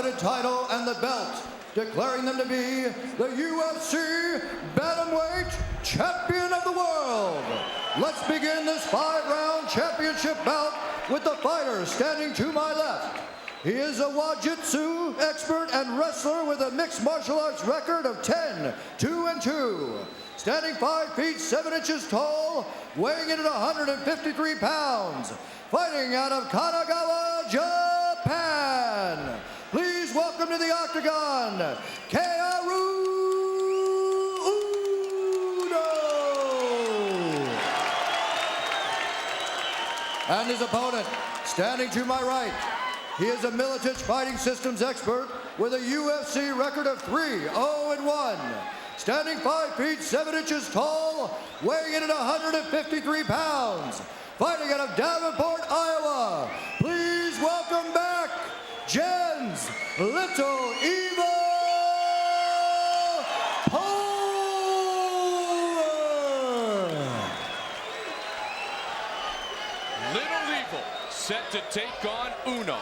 double-headed title and the belt, declaring them to be the UFC Bantamweight Champion of the World. Let's begin this 5-round championship bout with the fighter standing to my left. He is a Jiu-Jitsu expert and wrestler with a mixed martial arts record of 10-2-2. Standing 5 feet 7 inches tall, weighing in at 153 pounds. Fighting out of Kanagawa, Japan. Please welcome to the octagon, Caol. And his opponent, standing to my right, he is a Militich Fighting Systems expert with a UFC record of 3-0-1. Standing 5 feet 7 inches tall, weighing in at 153 pounds. Fighting out of Davenport, Iowa. Please welcome back, Jens Little Evil Pulver. Little Evil set to take on Uno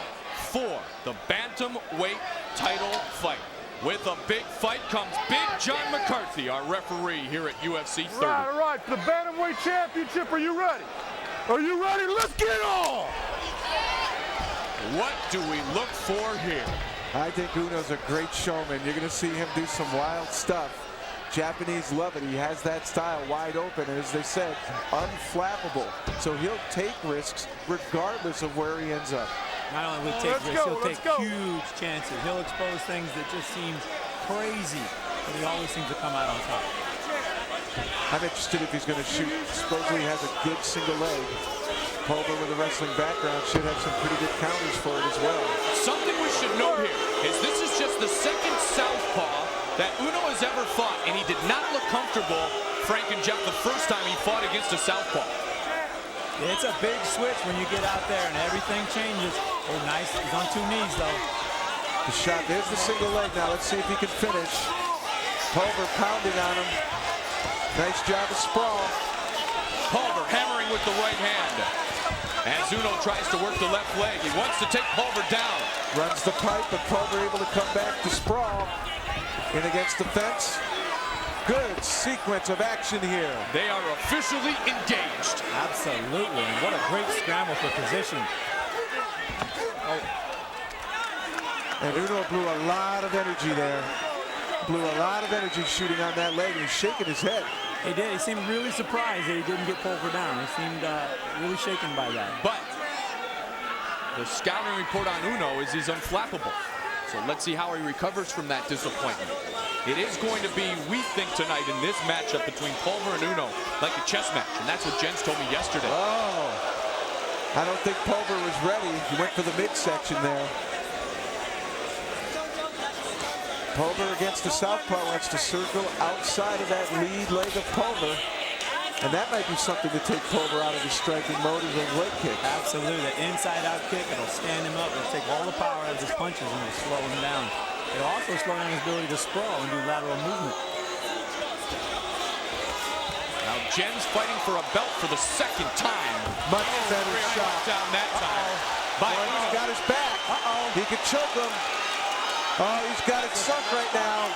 for the bantamweight title fight. With a big fight comes Big John McCarthy, our referee here at UFC 30. All right, for the Bantamweight Championship, are you ready? Are you ready? Let's get on! What do we look for here? I think Uno's a great showman. You're going to see him do some wild stuff. Japanese love it. He has that style wide open, and as they said, unflappable. So he'll take risks regardless of where he ends up. Not only will he take risks, he'll take huge chances. He'll expose things that just seem crazy, but he always seems to come out on top. I'm interested if he's going to shoot. Supposedly he has a good single leg. Pulver with a wrestling background should have some pretty good counters for it as well. Something we should note here is this is just the second southpaw that Uno has ever fought, and he did not look comfortable, Frank and Jeff, the first time he fought against a southpaw. It's a big switch when you get out there and everything changes. Oh, nice. He's on 2 knees, though. The shot. There's the single leg now. Let's see if he can finish. Pulver pounding on him. Nice job of sprawl. Pulver hammering with the right hand. As Uno tries to work the left leg, he wants to take Pulver down. Runs the pipe, but Pulver able to come back to sprawl. In against the fence. Good sequence of action here. They are officially engaged. Absolutely, and what a great scramble for position. Oh. And Uno blew a lot of energy there. Blew a lot of energy shooting on that leg, and he's shaking his head. He did. He seemed really surprised that he didn't get Pulver down. He seemed really shaken by that. But the scouting report on Uno is he's unflappable. So let's see how he recovers from that disappointment. It is going to be, we think, tonight in this matchup between Pulver and Uno, like a chess match, and that's what Jens told me yesterday. Oh, I don't think Pulver was ready. He went for the midsection there. Pulver against the southpaw wants to circle outside of that lead leg of Pulver. And that might be something to take Pulver out of his striking mode as those leg kicks. Absolutely, that inside-out kick, it'll stand him up, it'll take all the power out of his punches and it'll slow him down. It'll also slow down his ability to sprawl and do lateral movement. Now Jens fighting for a belt for the second time. Much better shot. Down that time. He's got his back. He can choke him. Oh, he's got it sunk right now.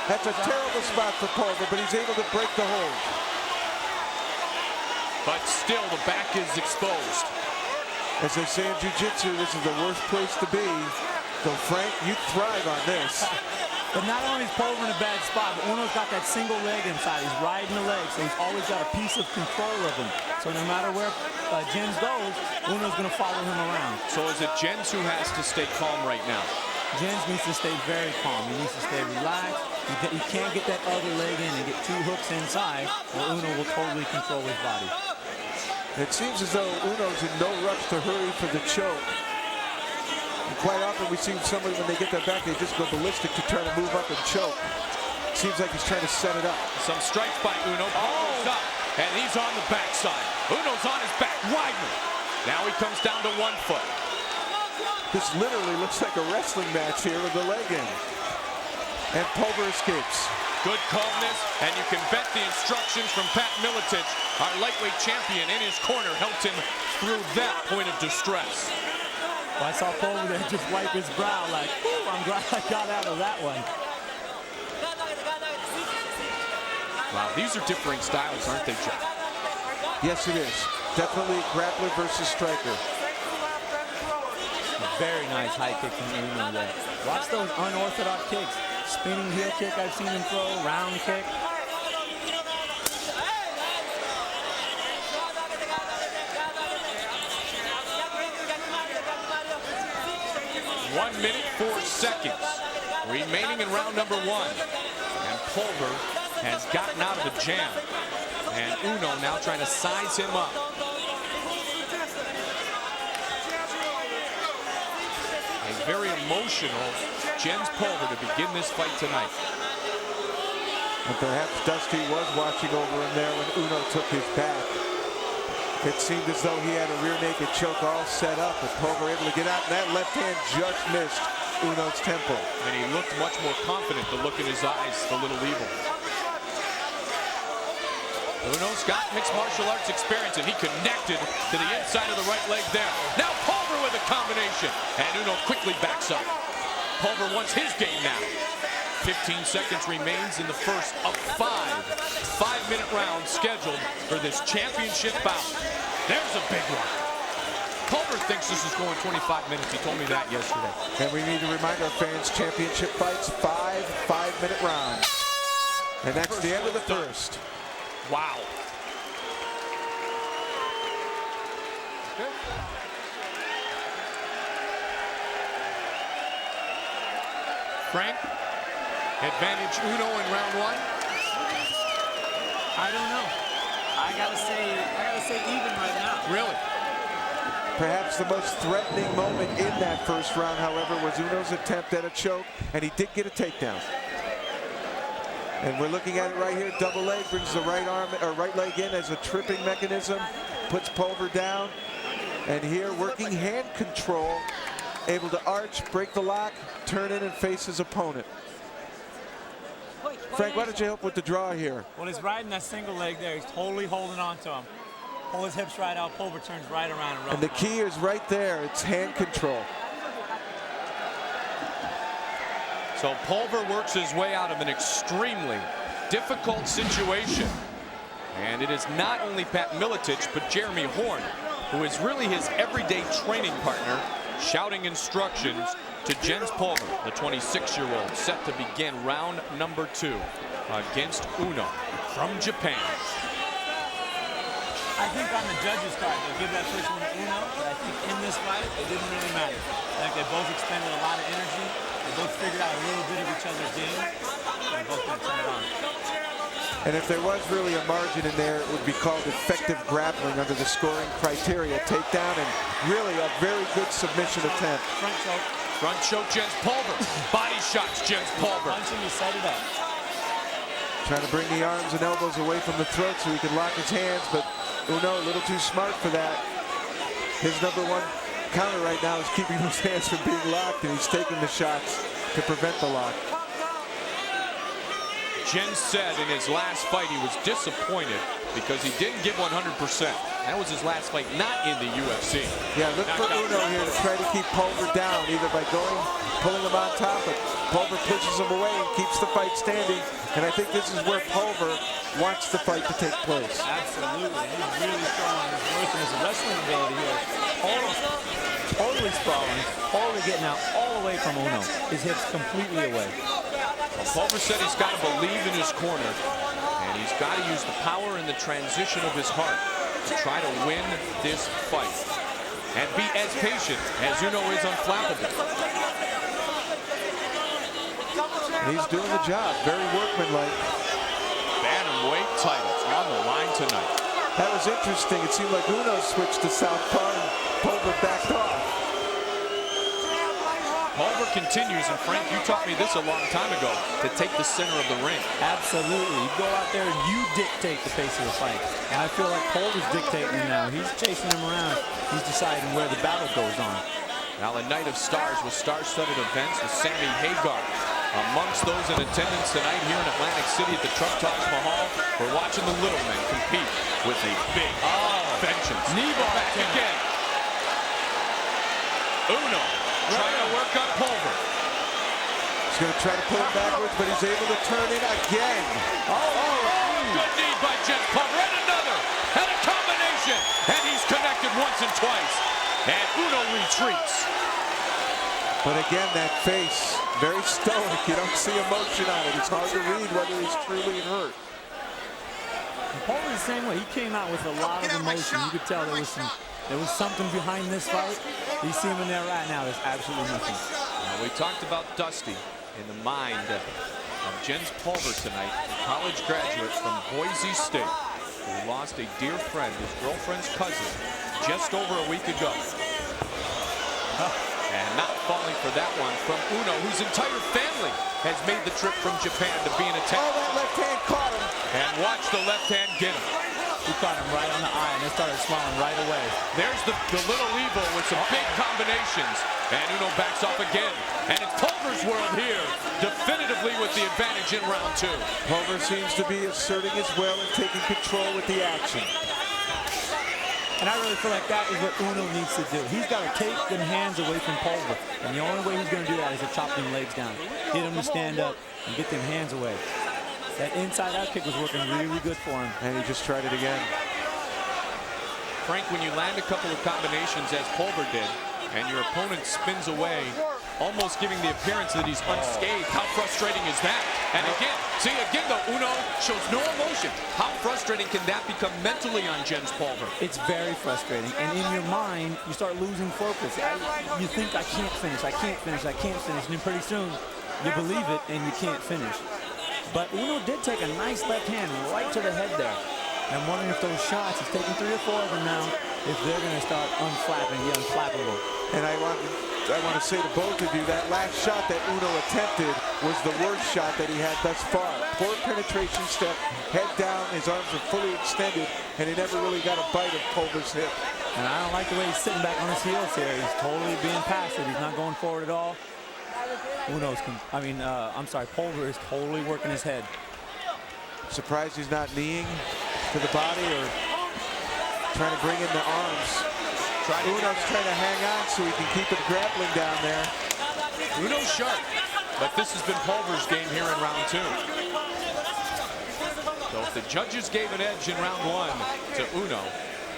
That's a terrible spot for Pulver, but he's able to break the hold. But still, the back is exposed. As they say in jiu-jitsu, this is the worst place to be. So, Frank, you thrive on this. But not only is Pulver in a bad spot, but Uno's got that single leg inside. He's riding the leg, so he's always got a piece of control of him. So no matter where Jens goes, Uno's going to follow him around. So is it Jens who has to stay calm right now? Jens needs to stay very calm. He needs to stay relaxed. He can't get that other leg in and get 2 hooks inside, or Uno will totally control his body. It seems as though Uno's in no rush to hurry for the choke. And quite often we see somebody, when they get their back, they just go ballistic to try to move up and choke. Seems like he's trying to set it up. Some strikes by Uno. Pulver's up, and he's on the backside. Uno's on his back, Weidman. Now he comes down to 1 foot. This literally looks like a wrestling match here with the leg in. And Pulver escapes. Good calmness, and you can bet the instructions from Pat Militich, our lightweight champion, in his corner, helped him through that point of distress. Well, I saw Pulver there just wipe his brow like, "Ooh, I'm glad I got out of that one." Wow, these are differing styles, aren't they, Jeff? Yes, it is. Definitely grappler versus striker. Very nice high kick from Uno there. Watch those unorthodox kicks. Spinning heel kick I've seen him throw, round kick. 1 minute, 4 seconds remaining in round number 1. And Pulver has gotten out of the jam. And Uno now trying to size him up. A very emotional Jens Pulver to begin this fight tonight. And perhaps Dusty was watching over him there when Uno took his back. It seemed as though he had a rear naked choke all set up, but Pulver able to get out, and that left hand just missed Uno's temple. And he looked much more confident, the look in his eyes, the little evil. Uno's got mixed martial arts experience, and he connected to the inside of the right leg there. Now Pulver with a combination, and Uno quickly backs up. Pulver wants his game now. 15 seconds remains in the first of 5 5-minute rounds scheduled for this championship bout. There's a big one. Pulver thinks this is going 25 minutes. He told me that yesterday. And we need to remind our fans, championship fights, 5 5-minute rounds. And that's the end of the first. Wow. Okay. Frank, advantage Uno in round 1. I don't know. I gotta say even right now. Really? Perhaps the most threatening moment in that first round, however, was Uno's attempt at a choke, and he did get a takedown. And we're looking at it right here. Double leg, brings the right arm or right leg in as a tripping mechanism, puts Pulver down. And here, working hand control, able to arch, break the lock, turn in and face his opponent. Frank, why did you help with the draw here? Well, he's riding that single leg there. He's totally holding on to him. Pull his hips right out. Pulver turns right around and runs. And the key is right there. It's hand control. So Pulver works his way out of an extremely difficult situation. And it is not only Pat Miletich, but Jeremy Horn, who is really his everyday training partner, shouting instructions to Jens Pulver, the 26-year-old, set to begin round number 2 against Uno from Japan. I think on the judges' card, they'll give that first one to Uno, but I think in this fight, it didn't really matter. I think they both expended a lot of energy. They both figured out a little bit of each other's game. They're both going to turn it on. And if there was really a margin in there, it would be called effective grappling under the scoring criteria. Takedown and really a very good submission attempt. Front choke. Front choke, Jens Pulver. Body shots, Jens Pulver. Punching, he set it up. Trying to bring the arms and elbows away from the throat so he could lock his hands, but Uno a little too smart for that. His number 1 counter right now is keeping those hands from being locked, and he's taking the shots to prevent the lock. Jens said in his last fight he was disappointed because he didn't give 100%. That was his last fight, not in the UFC. Yeah, look for Uno here to try to keep Pulver down, either by pulling him on top, but Pulver pushes him away and keeps the fight standing. And I think this is where Pulver wants the fight to take place. Absolutely. He's really showing his worth and his wrestling ability here. Totally sprawling, totally getting out all the way from Uno. His hips completely away. Well, Pulver said he's got to believe in his corner, and he's got to use the power and the transition of his heart to try to win this fight. And be as patient as Uno is unflappable. He's doing the job, very workmanlike. Bantamweight titles on the line tonight. That was interesting. It seemed like Uno switched to southpaw and Pulver backed off. Pulver continues, and Frank, you taught me this a long time ago, to take the center of the ring. Absolutely. You go out there and you dictate the pace of the fight. And I feel like Pulver's dictating now. He's chasing him around. He's deciding where the battle goes on. Now a night of stars with star-studded events with Sammy Hagar. Amongst those in attendance tonight here in Atlantic City at the Trump Taj Mahal, we're watching the little men compete with a big vengeance. Knee bar back again. Uno trying to work on Pulver. He's going to try to put him backwards, but he's able to turn it again. Good knee by Jens Pulver, and another, and a combination, and he's connected once and twice, and Uno retreats. But again, that face, very stoic. You don't see emotion on it. It's hard to read whether he's truly hurt. Pulver the same way. He came out with a lot of emotion. You could tell there was something behind this fight. You see him in there right now. There's absolutely nothing. Now, we talked about Dusty in the mind of Jens Pulver tonight, a college graduate from Boise State, who lost a dear friend, his girlfriend's cousin, just over a week ago. And not falling for that one from Uno, whose entire family has made the trip from Japan to be in attendance. Oh, that left hand caught him. And watch the left hand get him. He caught him right on the eye, and they started smiling right away. There's the little evil with some big combinations. And Uno backs off again. And it's Pulver's world here, definitively with the advantage in round 2. Pulver seems to be asserting his will and taking control with the action. And I really feel like that is what Uno needs to do. He's got to take them hands away from Pulver. And the only way he's going to do that is to chop them legs down. Get him to stand up and get them hands away. That inside out kick was working really good for him. And he just tried it again. Frank, when you land a couple of combinations as Pulver did, and your opponent spins away, almost giving the appearance that he's unscathed, how frustrating is that? And again though, Uno shows no emotion. How frustrating can that become mentally on Jens Pulver? It's very frustrating. And in your mind, you start losing focus. You think, I can't finish, I can't finish, I can't finish. And then pretty soon, you believe it and you can't finish. But Uno did take a nice left hand right to the head there. I'm wondering if those shots, he's taking 3 or 4 of them now, if they're going to start unflapping, the unflappable. And I want to say to both of you, that last shot that Uno attempted was the worst shot that he had thus far. Poor penetration step, head down, his arms are fully extended, and he never really got a bite of Pulver's hip. And I don't like the way he's sitting back on his heels here. He's totally being passive. He's not going forward at all. Pulver is totally working his head. Surprised he's not kneeing to the body or trying to bring in the arms. Uno's trying to hang on so he can keep it grappling down there. Uno's sharp, but this has been Pulver's game here in round 2. So if the judges gave an edge in round 1 to Uno,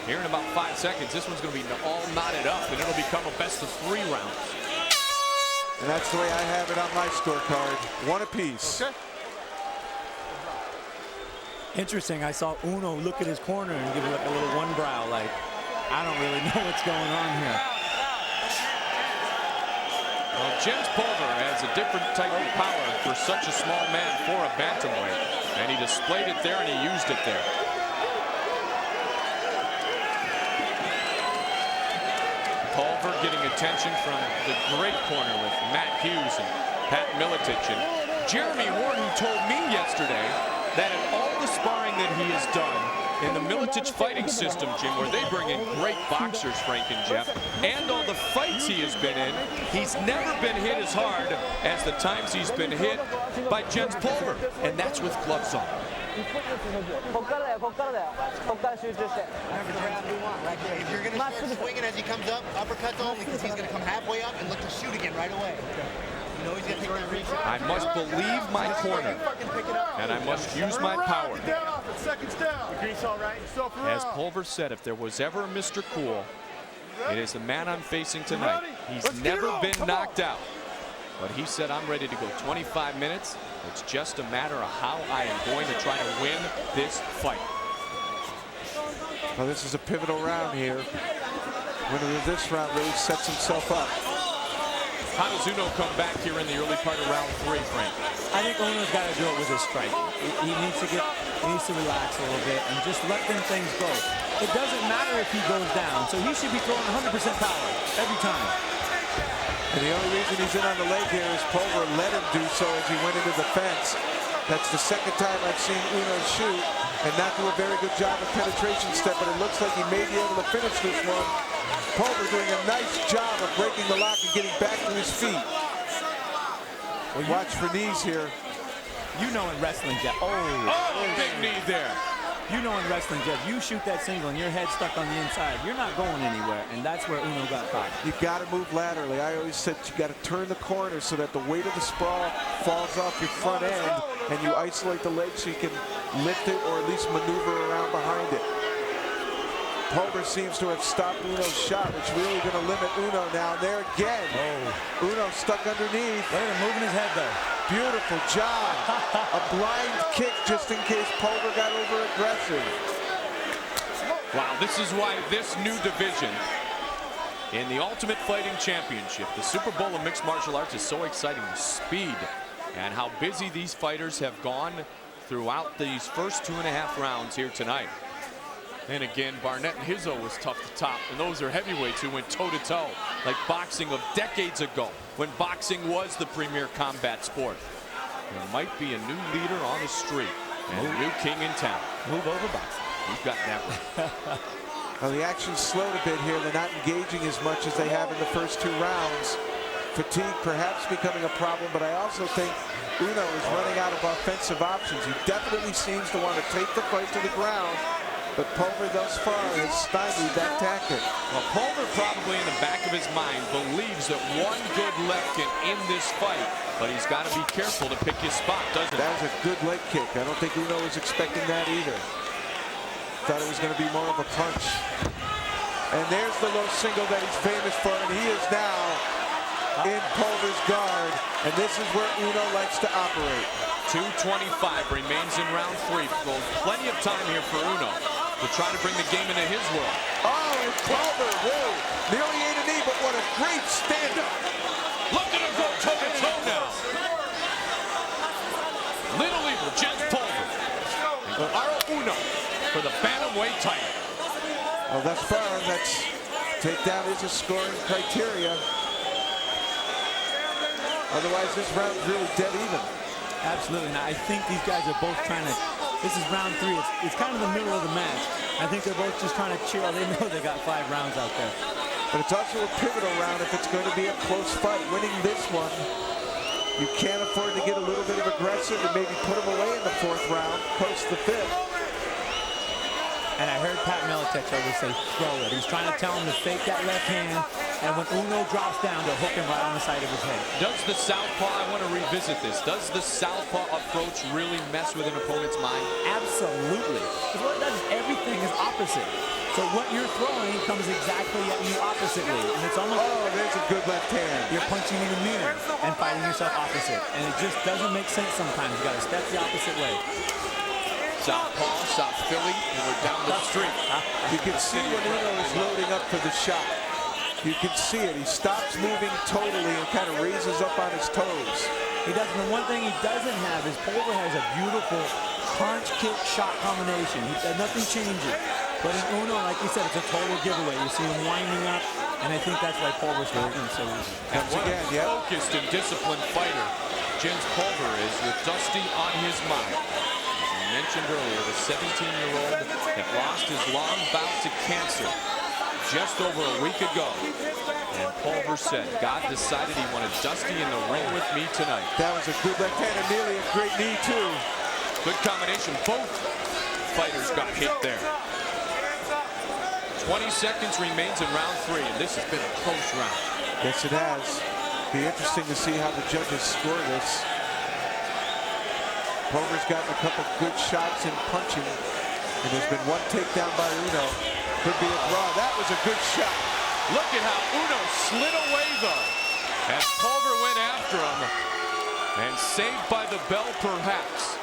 here in about 5 seconds, this one's going to be all knotted up, and it'll become a best-of-3 round. And that's the way I have it on my scorecard. 1 apiece. Okay. Interesting, I saw Uno look at his corner and give it like a little one brow, like, I don't really know what's going on here. Well, Jens Pulver has a different type of power for such a small man for a bantamweight, and he displayed it there and he used it there. Pulver getting attention from the great corner with Matt Hughes and Pat Miletich. And Jeremy Ward, who told me yesterday that in all the sparring that he has done in the Miletich fighting system, Jim, where they bring in great boxers, Frank and Jeff, and all the fights he has been in, he's never been hit as hard as the times he's been hit by Jens Pulver, and that's with gloves on. If you're going to start swinging as he comes up, uppercuts only, because he's going to come halfway up and look to shoot again right away. You know he's going to take that reset. I must believe my corner, and I must use my power. As Pulver said, if there was ever a Mr. Cool, it is the man I'm facing tonight. He's never been knocked out. But he said, I'm ready to go 25 minutes. It's just a matter of how I am going to try to win this fight. Well, this is a pivotal round here. Winner of this round really sets himself up. How does Uno come back here in the early part of round 3, Frank? I think Uno's got to do it with his strike. He needs to relax a little bit and just let them things go. It doesn't matter if he goes down, so he should be throwing 100% power every time. And the only reason he's in on the leg here is Pulver let him do so as he went into the fence. That's the second time I've seen Uno shoot and not do a very good job of penetration step, but it looks like he may be able to finish this one. Pulver doing a nice job of breaking the lock and getting back to his feet. Well, watch for knees here. You know in wrestling, Jeff. Oh, big knee there. You know in wrestling, Jeff, you shoot that single and your head's stuck on the inside. You're not going anywhere, and that's where Uno got caught. You got to move laterally. I always said you got to turn the corner so that the weight of the sprawl falls off your front end, and you isolate the leg so you can lift it or at least maneuver around behind it. Pulver seems to have stopped Uno's shot, which really going to limit Uno now. There again. Oh. Uno stuck underneath. Look at him moving his head, though. Beautiful job. A blind kick just in case Pulver got over aggressive. Wow, this is why this new division in the Ultimate Fighting Championship, the Super Bowl of Mixed Martial Arts, is so exciting. The speed and how busy these fighters have gone throughout these first 2.5 rounds here tonight. And again, Barnett and Hizzo was tough to top, and those are heavyweights who went toe-to-toe, like boxing of decades ago, when boxing was the premier combat sport. There might be a new leader on the street and a new king in town. Move over boxing. You've got that right. Well, the action's slowed a bit here. They're not engaging as much as they have in the first 2 rounds. Fatigue perhaps becoming a problem, but I also think Uno is running out of offensive options. He definitely seems to want to take the fight to the ground, but Pulver thus far has stymied that tactic. Well, Pulver probably in the back of his mind believes that one good left can end this fight, but he's got to be careful to pick his spot, doesn't he? That was a good leg kick. I don't think Uno was expecting that either. Thought it was going to be more of a punch. And there's the low single that he's famous for, and he is now in Pulver's guard, and this is where Uno likes to operate. 2:25 remains in round 3. Well, plenty of time here for Uno to try to bring the game into his world. Oh, and Pulver, whoa, nearly ate a knee, but what a great stand-up. Look at him go toe-to-toe now. Little Evil, Jens Pulver, and Caol Uno for the bantamweight title. Well, thus far, that's takedown is a scoring criteria. Otherwise, this round's really dead even. Absolutely. Now, I think these guys are both trying to, this is round 3. It's kind of the middle of the match. I think they're both just trying to chill. They know they got 5 rounds out there. But it's also a pivotal round if it's going to be a close fight. Winning this one, you can't afford to get a little bit of aggressive and maybe put them away in the 4th round, post the 5th. And I heard Pat Miletich always say, throw it. He's trying to tell him to fake that left hand, and when Uno drops down, to hook him right on the side of his head. Does the southpaw, I want to revisit this, does the southpaw approach really mess with an opponent's mind? Absolutely. Because what it does is everything is opposite. So what you're throwing comes exactly at you oppositely. And it's almost, oh, there's a good left hand. You're punching in a mirror and fighting yourself opposite. And it just doesn't make sense sometimes. You got to step the opposite way. Southpaw, South Philly, and we're down the street. You can see when Uno is loading up for the shot. You can see it. He stops moving totally and kind of raises up on his toes. He doesn't. The one thing he doesn't have is Pulver has a beautiful punch, kick, shot combination. Nothing changes. But in Uno, like you said, it's a total giveaway. You see him winding up, and I think that's why Pulver's working so easy. And what a focused and disciplined fighter Jens Pulver is, with Dusty on his mind. Mentioned earlier, the 17-year-old that lost his long bout to cancer just over a week ago. And Pulver said God decided he wanted Dusty in the ring with me tonight. That was a good left hand and nearly a great knee, too. Good combination. Both fighters got hit there. 20 seconds remains in round 3, and this has been a close round. Yes, it has. Be interesting to see how the judges score this. Pulver's gotten a couple good shots in punching, and there's been one takedown by Uno. Could be a draw. That was a good shot. Look at how Uno slid away, though, as Pulver went after him, and saved by the bell, perhaps.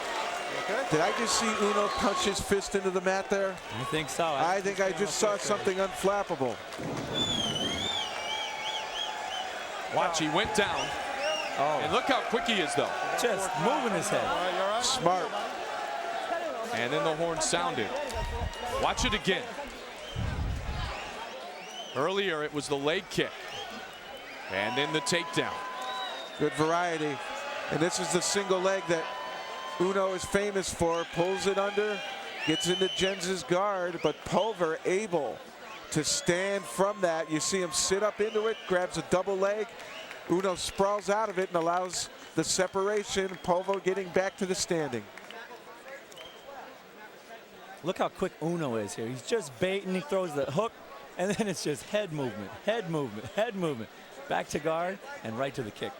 Okay. Did I just see Uno punch his fist into the mat there? I think so. I think I just saw something unflappable. Watch, he went down. Oh. And look how quick he is, though. Just moving his head. Smart. And then the horn sounded. Watch it again. Earlier, it was the leg kick. And then the takedown. Good variety. And this is the single leg that Uno is famous for. Pulls it under, gets into Jens's guard, but Pulver able to stand from that. You see him sit up into it, grabs a double leg. Uno sprawls out of it and allows the separation. Pulver getting back to the standing. Look how quick Uno is here. He's just baiting, he throws the hook, and then it's just head movement, head movement, head movement. Back to guard and right to the kick.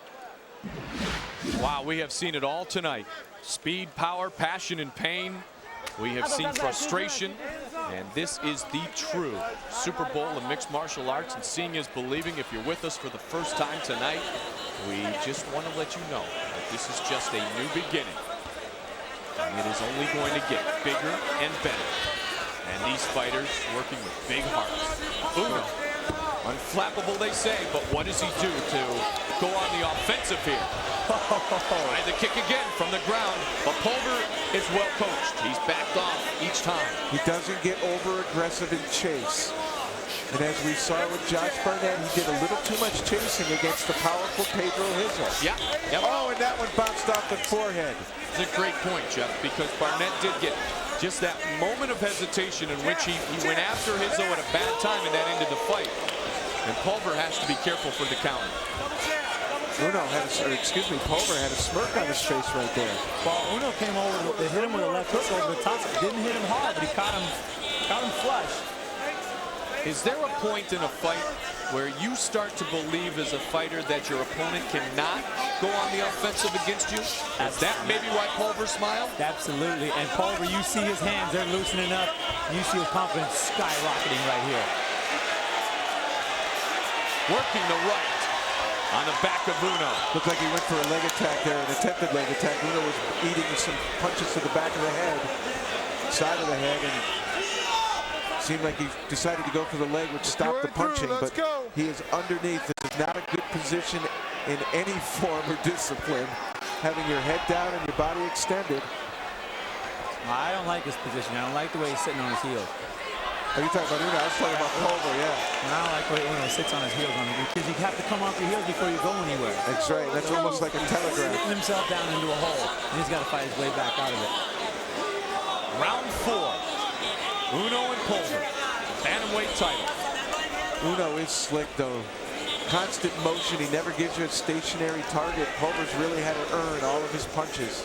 Wow, we have seen it all tonight. Speed, power, passion, and pain. We have seen frustration, and this is the true Super Bowl of mixed martial arts, and seeing is believing. If you're with us for the first time tonight, we just want to let you know that this is just a new beginning, and it is only going to get bigger and better. And these fighters working with big hearts. Uno, unflappable they say, but what does he do to go on the offensive here? Try the kick again from the ground, but Pulver is well coached. He's backed off each time. He doesn't get over-aggressive in chase. And as we saw with Josh Barnett, he did a little too much chasing against the powerful Pedro Rizzo. Yeah. Yep. Oh, and that one bounced off the forehead. It's a great point, Jeff, because Barnett did get just that moment of hesitation in which he went after Rizzo at a bad time, and that ended the fight. And Pulver has to be careful for the counter. Pulver had a smirk on his face right there. Well, Uno came over to hit him with a left hook over the top. Didn't hit him hard, but he caught him flush. Is there a point in a fight where you start to believe as a fighter that your opponent cannot go on the offensive against you? Is that maybe why Pulver smiled? Absolutely. And Pulver, you see his hands, they're loosening up. You see his confidence skyrocketing right here. Working the right on the back of Uno. Looked like he went for a leg attack there, an attempted leg attack. Uno was eating some punches to the back of the head, side of the head, and seemed like he decided to go for the leg, which stopped the punching, but he is underneath. This is not a good position in any form or discipline, having your head down and your body extended. I don't like his position. I don't like the way he's sitting on his heels. Are you talking about Uno? I was talking about Pulver, yeah. And I don't like the way Uno sits on his heels because you have to come off your heels before you go anywhere. That's right. That's almost like a telegraph. Getting himself down into a hole, and he's got to fight his way back out of it. Round 4. Uno and Pulver. Bantamweight title. Uno is slick, though. Constant motion. He never gives you a stationary target. Pulver's really had to earn all of his punches.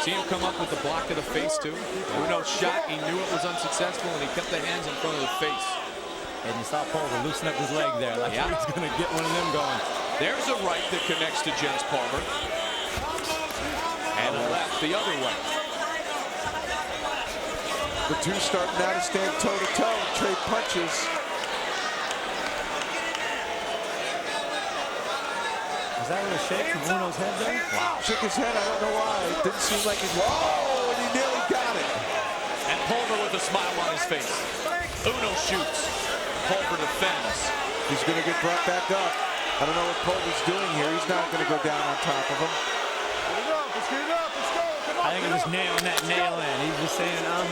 See him come up with the block of the face, too. Uno shot, he knew it was unsuccessful, and he kept the hands in front of the face. And you saw Pulver loosen up his leg there. Like he's going to get one of them going. There's a right that connects to Jens Pulver. And a left the other way. The two starting now to stand toe-to-toe and trade punches. Is that a shake from Uno's head there? Wow. Shook his head, I don't know why. It didn't seem like it. Oh, and he nearly got it. And Pulver with a smile on his face. Uno shoots. Pulver defends. He's going to get brought back up. I don't know what Pulver's doing here. He's not going to go down on top of him. Let's get it up. Let's go. Come on, I think he was nailing that nail in. He was just saying, Uno,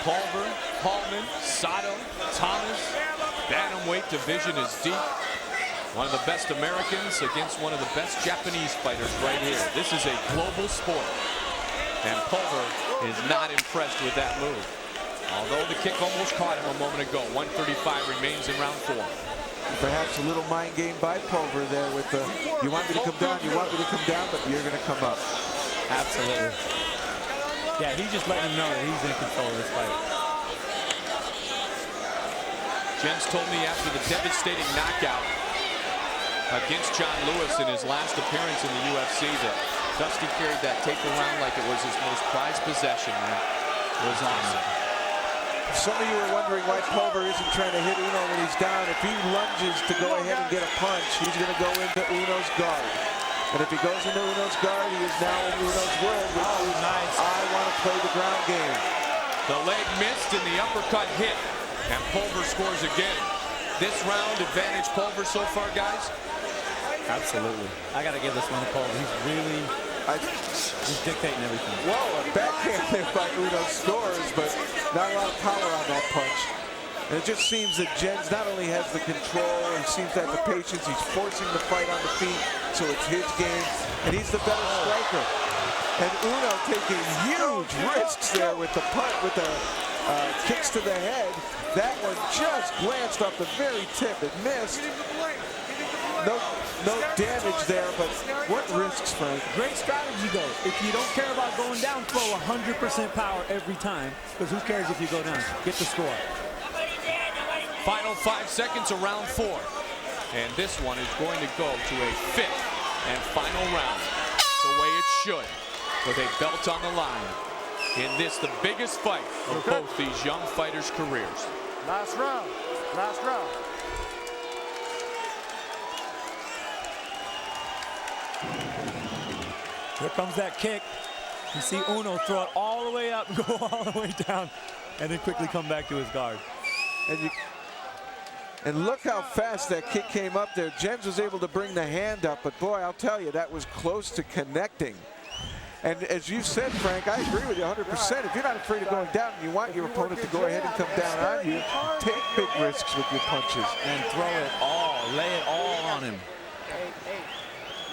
Pulver, Paulman, Sato, Thomas. Bantamweight division is deep. One of the best Americans against one of the best Japanese fighters right here. This is a global sport. And Pulver is not impressed with that move. Although the kick almost caught him a moment ago. 135 remains in round 4. Perhaps a little mind game by Pulver there with the, you want me to come down, you want me to come down, but you're going to come up. Absolutely. Yeah, he's just letting him know that he's in control of this fight. Jens told me after the devastating knockout against John Lewis in his last appearance in the UFC that Dusty carried that tape around like it was his most prized possession. It was awesome. Some of you are wondering why Pulver isn't trying to hit Uno when he's down. If he lunges to go ahead and get a punch, he's going to go into Uno's guard. And if he goes into Uno's guard, he is now in Uno's world, which is nice. I want to play the ground game. The leg missed and the uppercut hit. And Pulver scores again. This round advantage Pulver so far, guys? Absolutely. I got to give this one to Pulver. He's really he's dictating everything. Whoa, a backhand there by Uno scores, but not a lot of power on that punch. And it just seems that Jens not only has the control, he seems to have the patience, he's forcing the fight on the feet, so it's his game, and he's the better striker. And Uno taking huge risks there with the punt, with the kicks to the head. That one just glanced off the very tip. It missed. no damage there, but what risks, Frank? Great strategy, though. If you don't care about going down, throw 100% power every time, because who cares if you go down? Get the score. Final 5 seconds of round 4. And this one is going to go to a 5th and final round. The way it should, with a belt on the line. In this, the biggest fight of both these young fighters' careers. Last round. Last round. Here comes that kick. You see Uno throw it all the way up, go all the way down, and then quickly come back to his guard. And look how fast that kick came up there. Jens was able to bring the hand up, but boy, I'll tell you, that was close to connecting. And as you said, Frank, I agree with you 100%. If you're not afraid of going down and you want your opponent to go ahead and come down on you, take big risks with your punches. And throw it all, lay it all on him. Hey,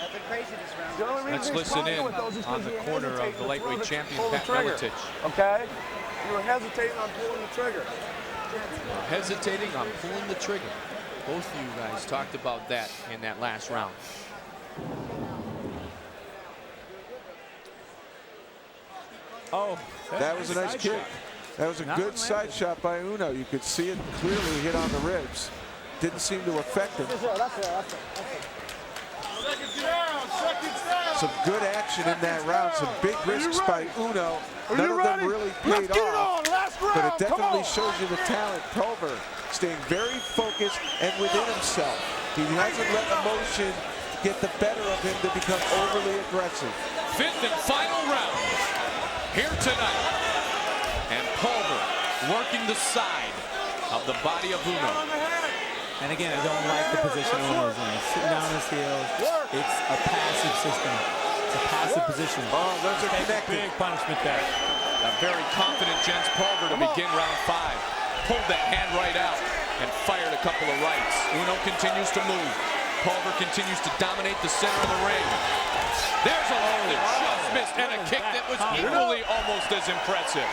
nothing crazy this round. Let's listen in on the corner of the lightweight champion, Pat Miletich. Okay? You were hesitating on pulling the trigger. Hesitating on pulling the trigger. Both of you guys talked about that in that last round. Oh, that was a nice kick. That was a good side shot by Uno. You could see it clearly hit on the ribs. Didn't seem to affect him. Some good action in that round. Some big risks by Uno. None of them really paid off. But it definitely shows you the talent. Pulver staying very focused and within himself. He hasn't let emotion get the better of him to become overly aggressive. 5th and final round here tonight. And Pulver working the side of the body of Uno. And again, I don't like the position Uno's in. Sitting down on his heels. It's a passive system. It's a passive position. Oh, those are connected. Big punishment there. A very confident Jens Pulver to begin round 5. Pulled that hand right out and fired a couple of rights. Uno continues to move. Pulver continues to dominate the center of the ring. There's a low that just missed and a kick that was equally almost as impressive.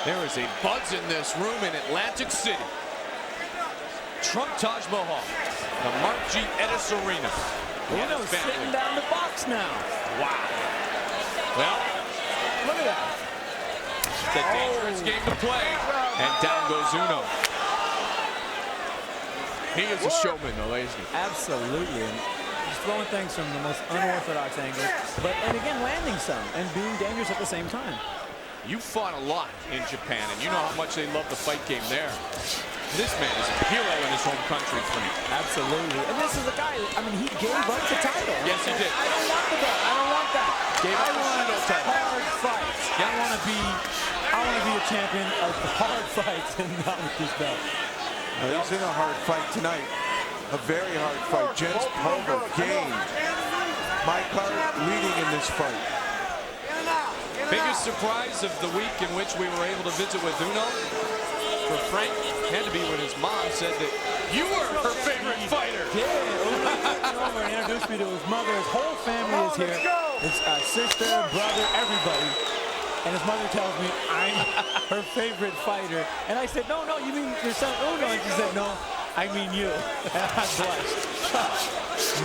There is a buzz in this room in Atlantic City. Trump Taj Mahal, the Mark G. Edis Arena. Uno's sitting down the box now. Wow. Well, look at that. It's a dangerous game to play, and down goes Uno. He is a showman, though, isn't he? Absolutely. And he's throwing things from the most unorthodox angles, but and again landing some and being dangerous at the same time. You fought a lot in Japan, and you know how much they love the fight game there. This man is a hero in his home country, Frank. Absolutely. And this is a guy, I mean, he gave up the title. Yes, he did. I don't want the belt. I don't want that. Gave up the pseudo title. Hard fights. Yeah. I want to be a champion of hard fights and not with this belt. He's in a hard fight tonight. A very hard fight. Jens Pulver gained. My card leading in this fight. Biggest surprise of the week in which we were able to visit with Uno for Frank had to be when his mom said that you were her favorite fighter. Yeah, Uno came over and introduced me to his mother. His whole family is here. His sister, brother, everybody. And his mother tells me I'm her favorite fighter. And I said, no, you mean your son Uno? And she said, no, I mean you. And I blushed.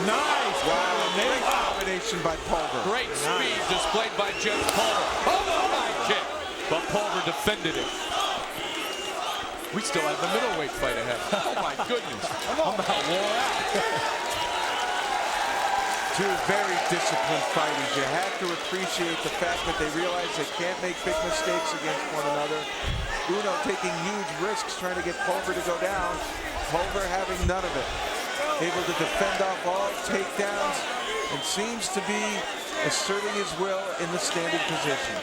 Nice. Wow, great combination by Pulver. Great speed displayed by Jens Pulver. Oh, my kick. But Pulver defended it. We still have the middleweight fight ahead. Oh, my goodness. I'm about wore out. Two very disciplined fighters. You have to appreciate the fact that they realize they can't make big mistakes against one another. Uno taking huge risks trying to get Pulver to go down. Pulver having none of it. Able to defend off all takedowns and seems to be asserting his will in the standing position.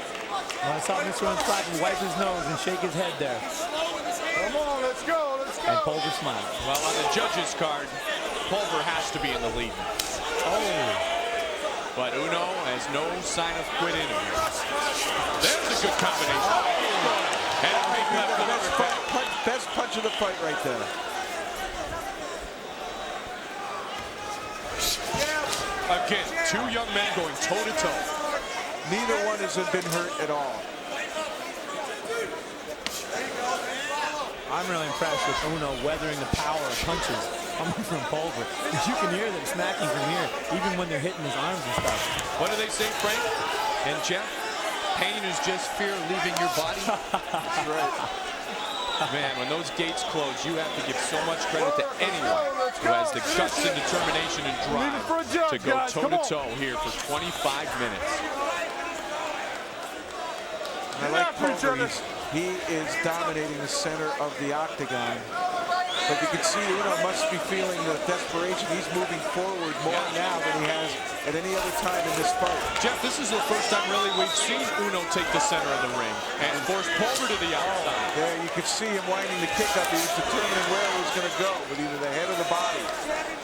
Well, I saw Mr. Unspotten wipe his nose and shake his head there. Come on, let's go, let's go. And Pulver smiled. Well, on the judges' card, Pulver has to be in the lead. Oh. But Uno has no sign of quit in him. There's a good combination. And a big left to the best punch of the fight right there. Again, two young men going toe-to-toe. Neither one has been hurt at all. I'm really impressed with Uno weathering the power of punches. coming from Pulver. You can hear them smacking from here, even when they're hitting his arms and stuff. What do they say, Frank and Jeff? Pain is just fear leaving your body. That's right. Man, when those gates close, you have to give so much credit to anyone who has the guts and determination and drive to go toe-to-toe here for 25 minutes. I like Pulver. He is dominating the center of the octagon. But you can see Uno must be feeling the desperation. He's moving forward more now than he has at any other time in this fight. Jeff, this is the first time really we've seen Uno take the center of the ring and force Pulver to the outside. There you could see him winding the kick up. He was determining where he was going to go with either the head or the body.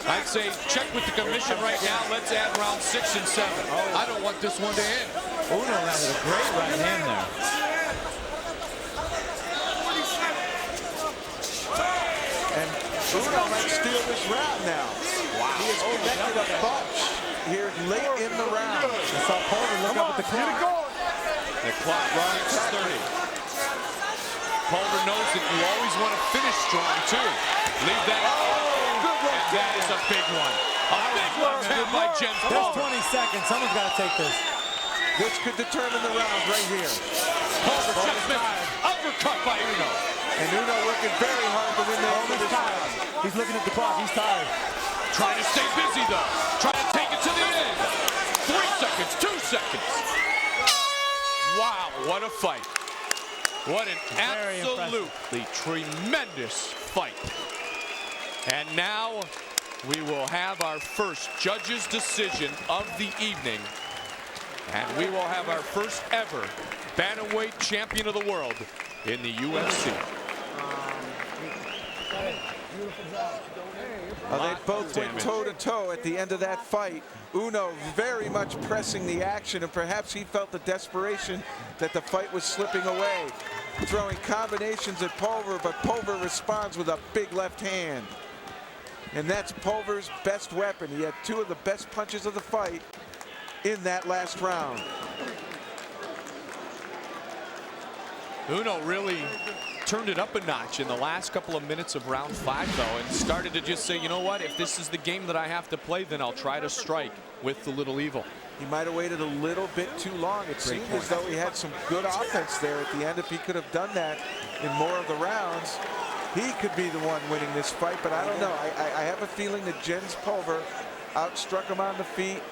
I'd say check with the commission right now. Let's add round 6 and 7. I don't want this one to end. Uno landed a great right hand there. And Uno might steal this round now. Wow. He has connected a bunch here late in the round. I saw Pulver look up at the clock. The clock runs 30. Pulver knows that you always want to finish strong, too. Leave that out. And that is a big one. A big left hand by Jens There's Pulver. 20 seconds. Someone's got to take this. This could determine the round right here. Pulver just missed. Uppercut by Uno. And Uno working very hard to win this round. He's looking at the clock. He's tired. Trying to stay busy, though. Trying to take it to the end. 3 seconds, 2 seconds. Wow, what a fight. What an absolutely tremendous fight. And now we will have our first judge's decision of the evening. And we will have our first ever bantamweight champion of the world in the UFC. They both went toe-to-toe at the end of that fight. Uno very much pressing the action, and perhaps he felt the desperation that the fight was slipping away. Throwing combinations at Pulver, but Pulver responds with a big left hand. And that's Pulver's best weapon. He had 2 of the best punches of the fight in that last round. Uno really turned it up a notch in the last couple of minutes of round 5, though, and started to just say, you know what, if this is the game that I have to play, then I'll try to strike with the little evil. He might have waited a little bit too long. It seemed as though he had some good offense there at the end. If he could have done that in more of the rounds, he could be the one winning this fight, but I don't know. I have a feeling that Jens Pulver outstruck him on the feet.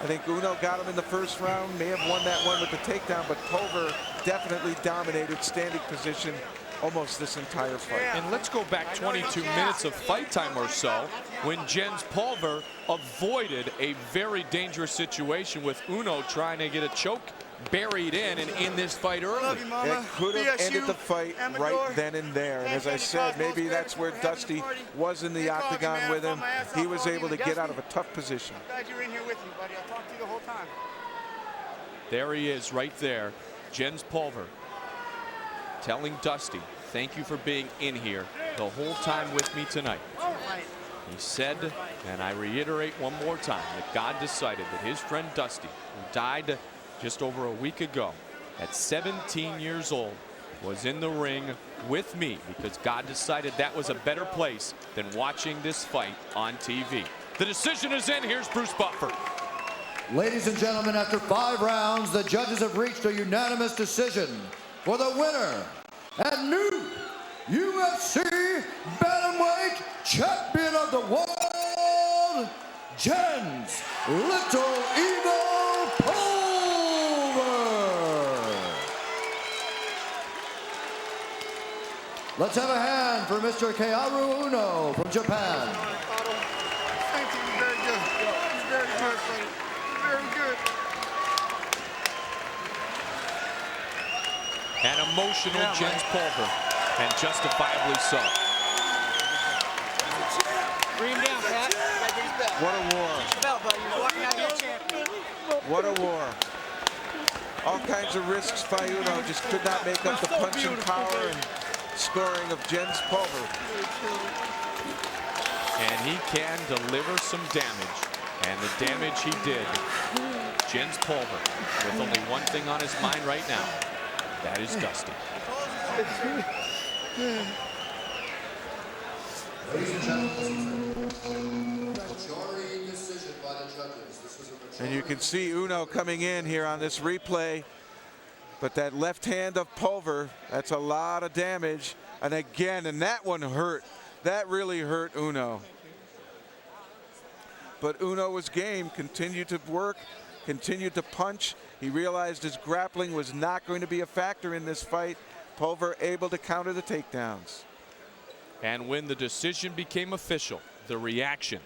I think Uno got him in the first round, may have won that one with the takedown, but Pulver definitely dominated standing position almost this entire fight. And let's go back 22 minutes of fight time or so when Jens Pulver avoided a very dangerous situation with Uno trying to get a choke buried in and in this fight early. It could have ended the fight right then and there. And as I said, maybe that's where Dusty was in the octagon with him. He was able to get out of a tough position. Glad you're in here with me, buddy. I'll talk to you the whole time. There he is right there. Jens Pulver telling Dusty, thank you for being in here the whole time with me tonight. He said, and I reiterate one more time, that God decided that his friend Dusty, who died just over a week ago at 17 years old, was in the ring with me because God decided that was a better place than watching this fight on TV. The decision is in. Here's Bruce Buffer. Ladies and gentlemen, after 5 rounds, the judges have reached a unanimous decision for the winner and new UFC bantamweight champion of the world, Jens Little Eagle Pulver. Let's have a hand for Mr. Caol Uno from Japan. Thank you. You're very good. You're very good, buddy. Very good. An emotional Jens Pulver, and justifiably so. Bring him down, Pat. What a war. Bell, buddy. You're walking out here champion. What a war. All kinds of risks by Uno, just could not make up the punching power and scoring of Jens Pulver. And he can deliver some damage. And the damage he did. Jens Pulver with only one thing on his mind right now. That is Dusty. Ladies and gentlemen, majority decision by the judges. This was a majority. And you can see Uno coming in here on this replay. But that left hand of Pulver, that's a lot of damage. And again, and that one hurt. That really hurt Uno. But Uno was game, continued to work, continued to punch. He realized his grappling was not going to be a factor in this fight. Pulver able to counter the takedowns. And when the decision became official, the reaction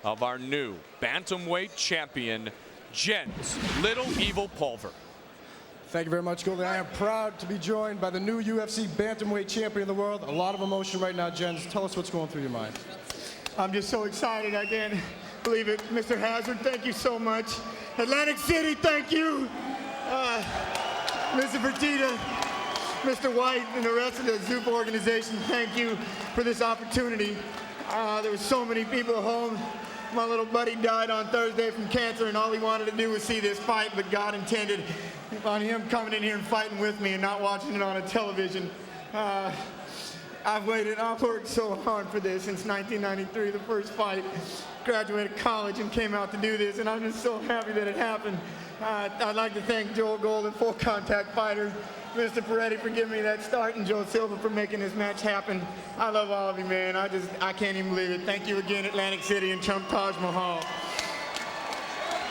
of our new bantamweight champion, Jens Little Evil Pulver. Thank you very much, Goldie. I am proud to be joined by the new UFC bantamweight champion of the world. A lot of emotion right now, Jens. Tell us what's going through your mind. I'm just so excited. I can't believe it. Mr. Hazard, thank you so much. Atlantic City, thank you. Mr. Fertitta, Mr. White, and the rest of the Zoop organization, thank you for this opportunity. There were so many people at home. My little buddy died on Thursday from cancer, and all he wanted to do was see this fight, but God intended on him coming in here and fighting with me and not watching it on a television. I've worked so hard for this since 1993, the first fight. Graduated college and came out to do this, and I'm just so happy that it happened. I'd like to thank Joel Golden, Full Contact Fighter, Mr. Peretti for giving me that start, and Joe Silva for making this match happen. I love all of you, man. I can't even believe it. Thank you again, Atlantic City and Trump Taj Mahal.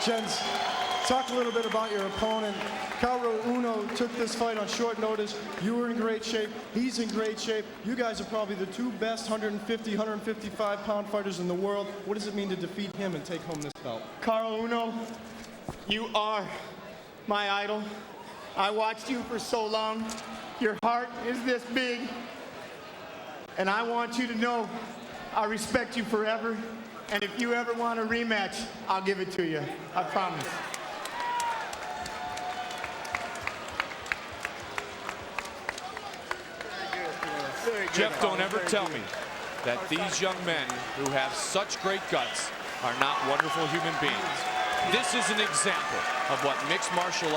Jens, talk a little bit about your opponent. Caol Uno took this fight on short notice. You were in great shape. He's in great shape. You guys are probably the two best 150, 155-pound fighters in the world. What does it mean to defeat him and take home this belt? Caol Uno, you are my idol. I watched you for so long. Your heart is this big. And I want you to know I respect you forever. And if you ever want a rematch, I'll give it to you. I promise. Jeff, don't ever tell me that these young men who have such great guts are not wonderful human beings. This is an example of what mixed martial